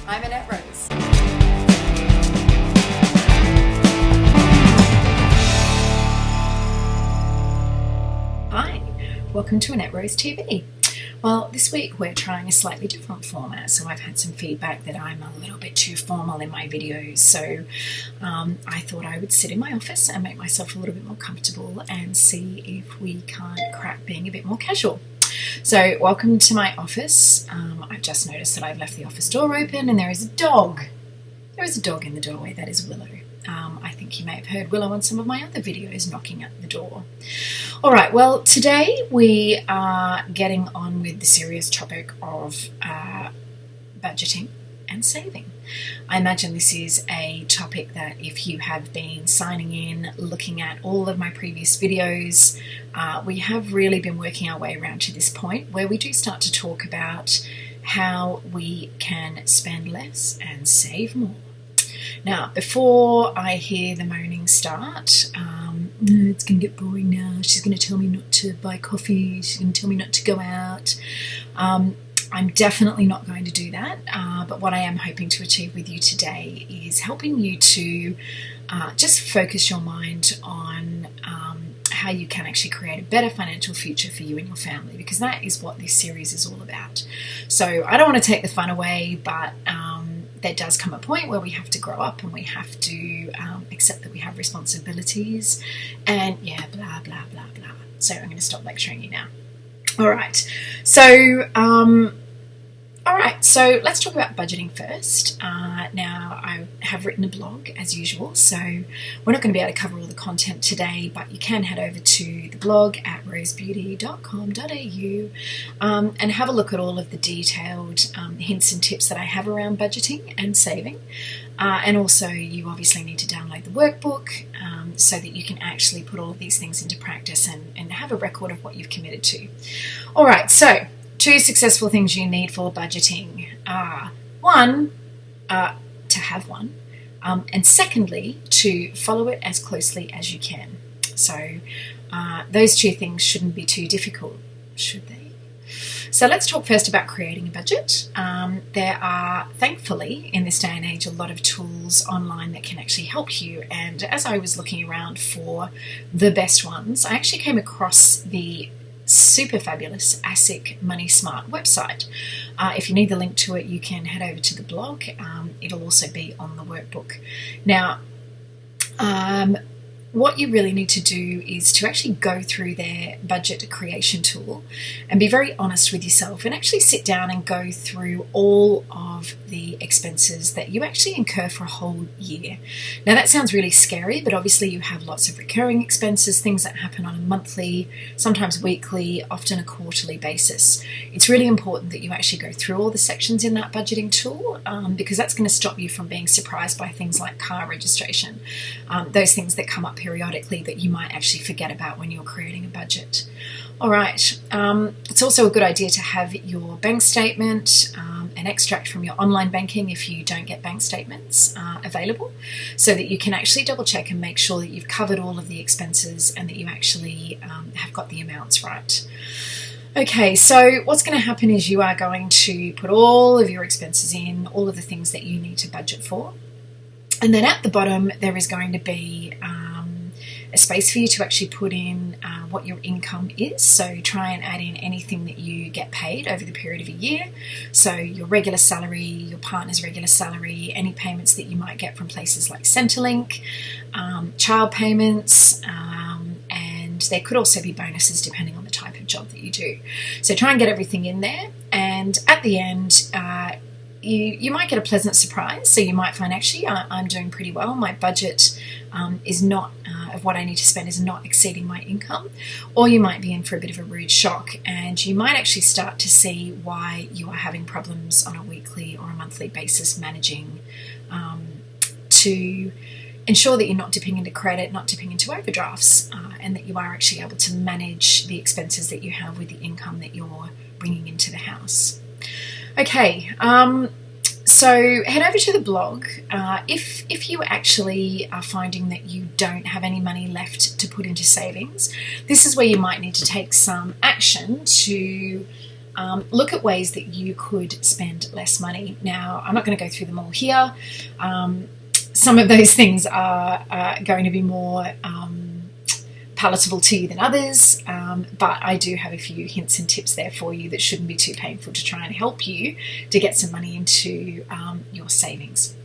I'm Annette Rose. Hi, welcome to Annette Rose TV. Well, this week we're trying a slightly different format, so I've had some feedback that I'm a little bit too formal in my videos, so I thought I would sit in my office and make myself a little bit more comfortable and see if we can't crack being a bit more casual. So welcome to my office. I've just noticed that I've left the office door open and there is a dog. There is a dog in the doorway. That is Willow. I think you may have heard Willow on some of my other videos knocking at the door. All right, well, today we are getting on with the serious topic of budgeting and saving. I imagine this is a topic that if you have been signing in, looking at all of my previous videos, we have really been working our way around to this point where we do start to talk about how we can spend less and save more. Now, before I hear the moaning start, it's going to get boring now, she's going to tell me not to buy coffee, she's going to tell me not to go out. I'm definitely not going to do that, but what I am hoping to achieve with you today is helping you to just focus your mind on how you can actually create a better financial future for you and your family, because that is what this series is all about. So I don't want to take the fun away, but there does come a point where we have to grow up and we have to accept that we have responsibilities and blah, blah, blah, blah. So I'm going to stop lecturing you now. All right. So let's talk about budgeting first. Now, I have written a blog as usual, so we're not going to be able to cover all the content today, but you can head over to the blog at rosebeauty.com.au and have a look at all of the detailed hints and tips that I have around budgeting and saving. And also, you obviously need to download the workbook so that you can actually put all of these things into practice and have a record of what you've committed to. All right, so 2 successful things you need for budgeting. One, to have one, and secondly, to follow it as closely as you can. So those 2 things shouldn't be too difficult, should they? So let's talk first about creating a budget. There are, thankfully, in this day and age, a lot of tools online that can actually help you. And as I was looking around for the best ones, I actually came across the super fabulous ASIC Money Smart website. If you need the link to it, you can head over to the blog. It'll also be on the workbook. Now, what you really need to do is to actually go through their budget creation tool and be very honest with yourself and actually sit down and go through all of the expenses that you actually incur for a whole year. Now that sounds really scary, but obviously you have lots of recurring expenses, things that happen on a monthly, sometimes weekly, often a quarterly basis. It's really important that you actually go through all the sections in that budgeting tool because that's going to stop you from being surprised by things like car registration, those things that come up periodically that you might actually forget about when you're creating a budget. All right, it's also a good idea to have your bank statement, an extract from your online banking if you don't get bank statements available, so that you can actually double check and make sure that you've covered all of the expenses and that you actually have got the amounts right. Okay, so what's going to happen is you are going to put all of your expenses in, all of the things that you need to budget for. And then at the bottom, there is going to be a space for you to actually put in what your income is. So try and add in anything that you get paid over the period of a year. So your regular salary, your partner's regular salary, any payments that you might get from places like Centrelink, child payments, and there could also be bonuses depending on the type of job that you do. So try and get everything in there. And at the end, you might get a pleasant surprise. So you might find, actually, I'm doing pretty well. My budget is not, of what I need to spend is not exceeding my income. Or you might be in for a bit of a rude shock and you might actually start to see why you are having problems on a weekly or a monthly basis managing to ensure that you're not dipping into credit, not dipping into overdrafts, and that you are actually able to manage the expenses that you have with the income that you're bringing into the house. Okay, so head over to the blog. If you actually are finding that you don't have any money left to put into savings, this is where you might need to take some action to look at ways that you could spend less money. Now, I'm not going to go through them all here. Some of those things are going to be more palatable to you than others, but I do have a few hints and tips there for you that shouldn't be too painful to try and help you to get some money into your savings.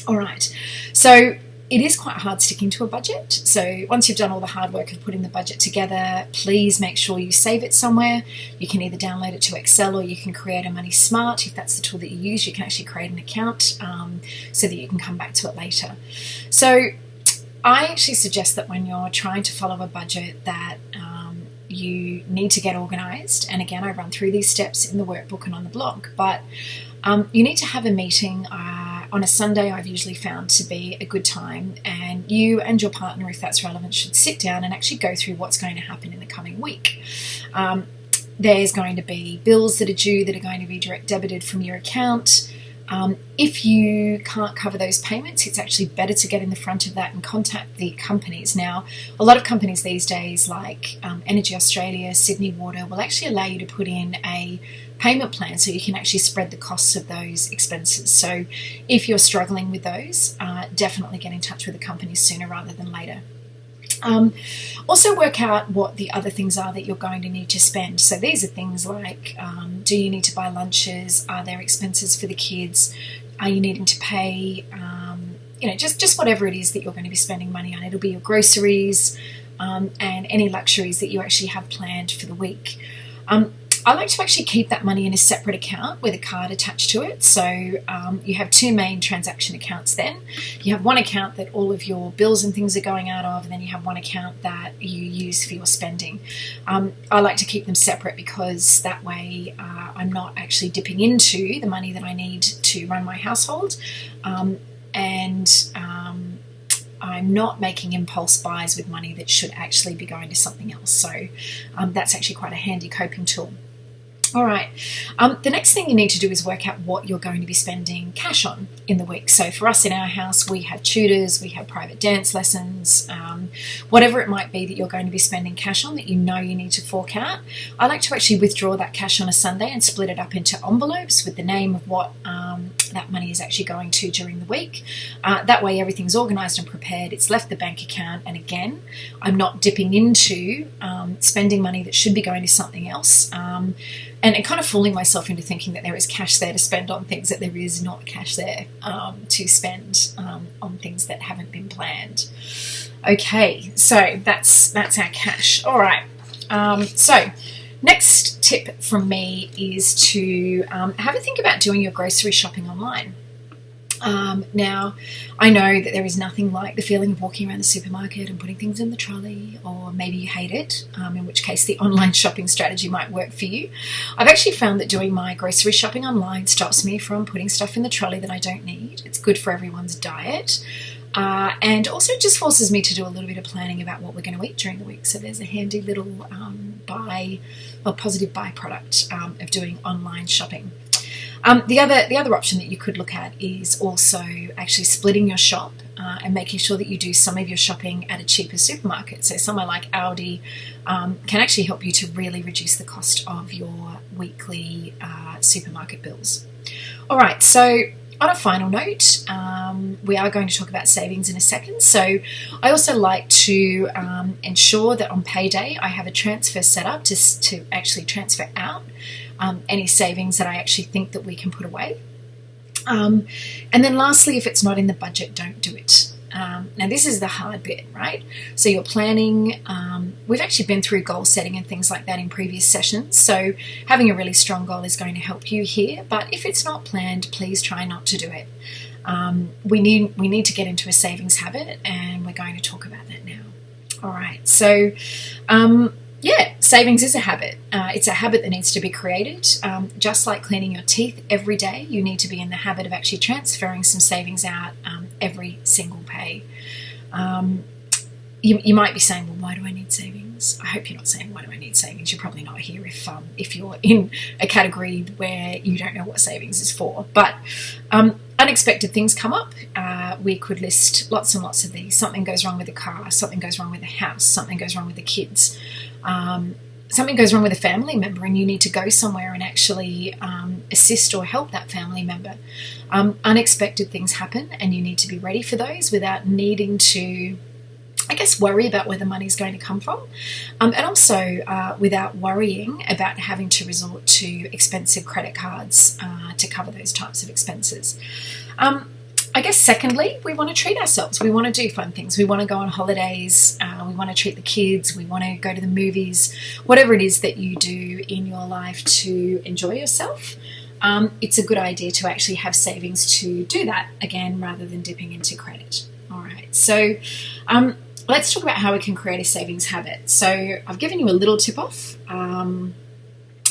All right, so it is quite hard sticking to a budget. So once you've done all the hard work of putting the budget together, please make sure you save it somewhere. You can either download it to Excel or you can create a Money Smart. If that's the tool that you use, you can actually create an account so that you can come back to it later. So I actually suggest that when you're trying to follow a budget that you need to get organised. And again, I run through these steps in the workbook and on the blog, but you need to have a meeting on a Sunday. I've usually found to be a good time, and you and your partner, if that's relevant, should sit down and actually go through what's going to happen in the coming week. There's going to be bills that are due that are going to be direct debited from your account. If you can't cover those payments, it's actually better to get in the front of that and contact the companies. Now, a lot of companies these days, like Energy Australia, Sydney Water, will actually allow you to put in a payment plan so you can actually spread the costs of those expenses. So if you're struggling with those, definitely get in touch with the companies sooner rather than later. Also work out what the other things are that you're going to need to spend. So these are things like, do you need to buy lunches? Are there expenses for the kids? Are you needing to pay? Just whatever it is that you're going to be spending money on. It'll be your groceries and any luxuries that you actually have planned for the week. I like to actually keep that money in a separate account with a card attached to it. So you have two main transaction accounts then. You have one account that all of your bills and things are going out of, and then you have one account that you use for your spending. I like to keep them separate because that way I'm not actually dipping into the money that I need to run my household, and I'm not making impulse buys with money that should actually be going to something else. So that's actually quite a handy coping tool. All right, the next thing you need to do is work out what you're going to be spending cash on in the week. So for us in our house, we have tutors, we have private dance lessons, whatever it might be that you're going to be spending cash on that you know you need to fork out. I like to actually withdraw that cash on a Sunday and split it up into envelopes with the name of what that money is actually going to during the week. That way everything's organised and prepared. It's left the bank account, and again, I'm not dipping into spending money that should be going to something else. And kind of fooling myself into thinking that there is cash there to spend on things that there is not cash there to spend on things that haven't been planned. Okay, so that's our cash. All right. So next tip from me is to have a think about doing your grocery shopping online. Now, I know that there is nothing like the feeling of walking around the supermarket and putting things in the trolley, or maybe you hate it, in which case the online shopping strategy might work for you. I've actually found that doing my grocery shopping online stops me from putting stuff in the trolley that I don't need. It's good for everyone's diet. And also just forces me to do a little bit of planning about what we're going to eat during the week. So there's a handy little positive byproduct of doing online shopping. The other option that you could look at is also actually splitting your shop and making sure that you do some of your shopping at a cheaper supermarket. So somewhere like Aldi can actually help you to really reduce the cost of your weekly supermarket bills. All right, so on a final note, we are going to talk about savings in a second. So I also like to ensure that on payday I have a transfer set up to actually transfer out any savings that I actually think that we can put away. And then lastly, if it's not in the budget, don't do it. Now this is the hard bit, right? So you're planning, we've actually been through goal setting and things like that in previous sessions, so having a really strong goal is going to help you here, but if it's not planned, please try not to do it. We need to get into a savings habit, and we're going to talk about that now. All right, so savings is a habit. It's a habit that needs to be created. Just like cleaning your teeth every day, you need to be in the habit of actually transferring some savings out every single pay. You might be saying, well, why do I need savings? I hope you're not saying, why do I need savings? You're probably not here if you're in a category where you don't know what savings is for. But unexpected things come up. We could list lots and lots of these. Something goes wrong with the car, something goes wrong with the house, something goes wrong with the kids. something goes wrong with a family member and you need to go somewhere and actually assist or help that family member. Unexpected things happen and you need to be ready for those without needing to, I guess, worry about where the money's going to come from, and also without worrying about having to resort to expensive credit cards to cover those types of expenses. I guess secondly, we want to treat ourselves. We want to do fun things. We want to go on holidays. We want to treat the kids. We want to go to the movies. Whatever it is that you do in your life to enjoy yourself, it's a good idea to actually have savings to do that, again, rather than dipping into credit. All right, so let's talk about how we can create a savings habit. So I've given you a little tip-off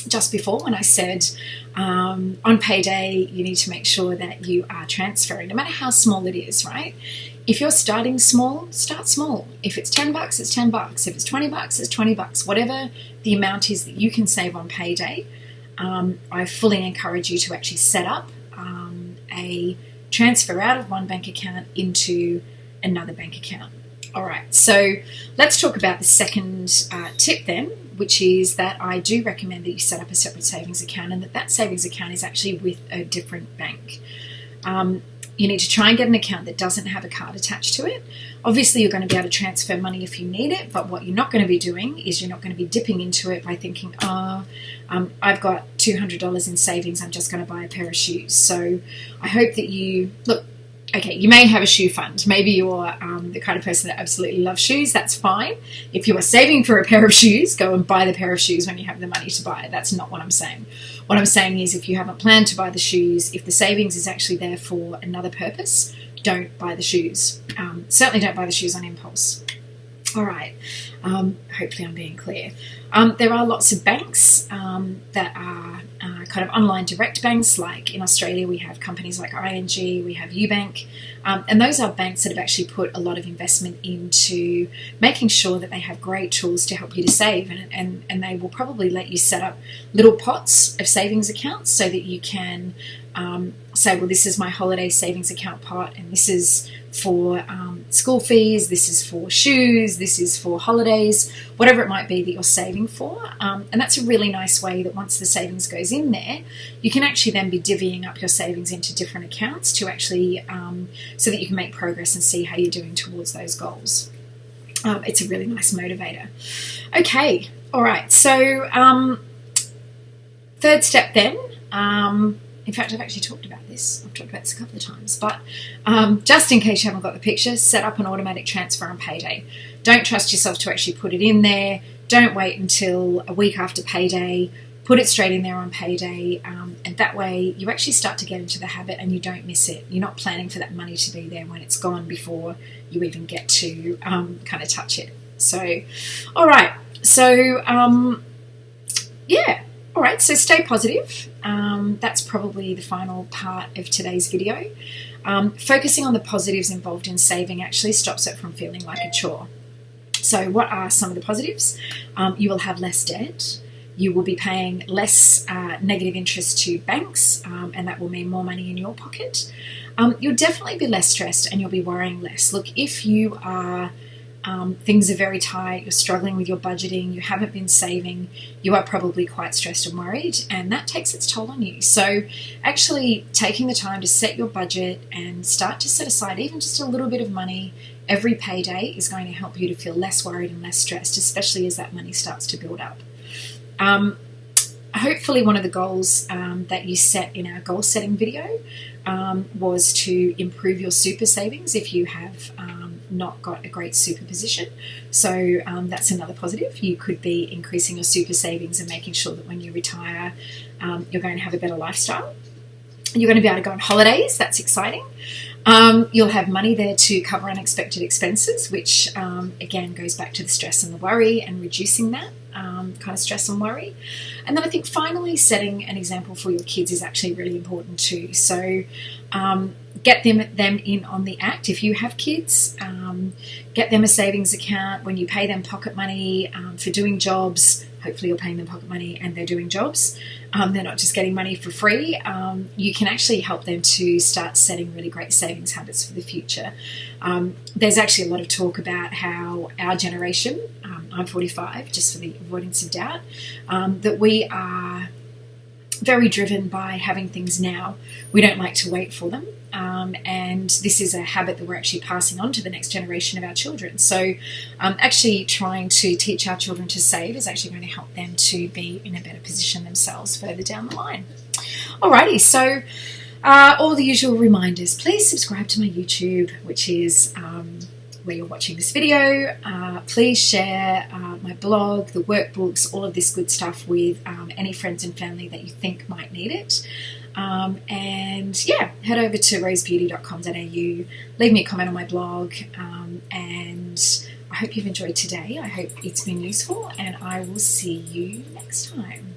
just before when I said on payday you need to make sure that you are transferring, no matter how small it is, right? If you're starting small, start small. If it's $10, it's $10. If it's $20, it's $20. Whatever the amount is that you can save on payday, I fully encourage you to actually set up a transfer out of one bank account into another bank account. All right, so let's talk about the second tip then, which is that I do recommend that you set up a separate savings account and that savings account is actually with a different bank. You need to try and get an account that doesn't have a card attached to it. Obviously, you're going to be able to transfer money if you need it, but what you're not going to be doing is you're not going to be dipping into it by thinking, I've got $200 in savings, I'm just going to buy a pair of shoes. So I hope that you, okay, you may have a shoe fund. Maybe you're the kind of person that absolutely loves shoes. That's fine. If you are saving for a pair of shoes, go and buy the pair of shoes when you have the money to buy it. That's not what I'm saying. What I'm saying is if you haven't planned to buy the shoes, if the savings is actually there for another purpose, don't buy the shoes. Certainly don't buy the shoes on impulse. All right. Hopefully I'm being clear. There are lots of banks that are kind of online direct banks. Like in Australia, we have companies like ING, we have UBank, and those are banks that have actually put a lot of investment into making sure that they have great tools to help you to save, and they will probably let you set up little pots of savings accounts so that you can say, well, this is my holiday savings account pot, and this is for school fees, this is for shoes, this is for holidays, whatever it might be that you're saving for. And that's a really nice way that once the savings goes in there, you can actually then be divvying up your savings into different accounts to actually, so that you can make progress and see how you're doing towards those goals. It's a really nice motivator. Okay, all right, so third step then, in fact, I've actually talked about this. I've talked about this a couple of times. But just in case you haven't got the picture, set up an automatic transfer on payday. Don't trust yourself to actually put it in there. Don't wait until a week after payday. Put it straight in there on payday. And that way you actually start to get into the habit and you don't miss it. You're not planning for that money to be there when it's gone before you even get to kind of touch it. So, all right. So, yeah. All right, so stay positive. That's probably the final part of today's video. Focusing on the positives involved in saving actually stops it from feeling like a chore. So what are some of the positives? You will have less debt. You will be paying less negative interest to banks, and that will mean more money in your pocket. You'll definitely be less stressed and you'll be worrying less. Look, if you are things are very tight, you're struggling with your budgeting, you haven't been saving, you are probably quite stressed and worried, and that takes its toll on you. So actually taking the time to set your budget and start to set aside even just a little bit of money every payday is going to help you to feel less worried and less stressed, especially as that money starts to build up. Hopefully one of the goals that you set in our goal setting video was to improve your super savings if you have not got a great super position. So that's another positive. You could be increasing your super savings and making sure that when you retire, you're going to have a better lifestyle. You're going to be able to go on holidays. That's exciting. You'll have money there to cover unexpected expenses, which again goes back to the stress and the worry and reducing that kind of stress and worry. And then I think finally setting an example for your kids is actually really important too. So get them in on the act. If you have kids, get them a savings account. When you pay them pocket money for doing jobs, hopefully you're paying them pocket money and they're doing jobs. They're not just getting money for free. You can actually help them to start setting really great savings habits for the future. There's actually a lot of talk about how our generation, I'm 45, just for the avoidance of doubt, that we are very driven by having things now. We don't like to wait for them. And this is a habit that we're actually passing on to the next generation of our children. So actually trying to teach our children to save is actually going to help them to be in a better position themselves further down the line. Alrighty, so all the usual reminders. Please subscribe to my YouTube, which is where you're watching this video. Please share my blog, the workbooks, all of this good stuff with any friends and family that you think might need it. And yeah, head over to rosebeauty.com.au, leave me a comment on my blog, and I hope you've enjoyed today. I hope it's been useful, and I will see you next time.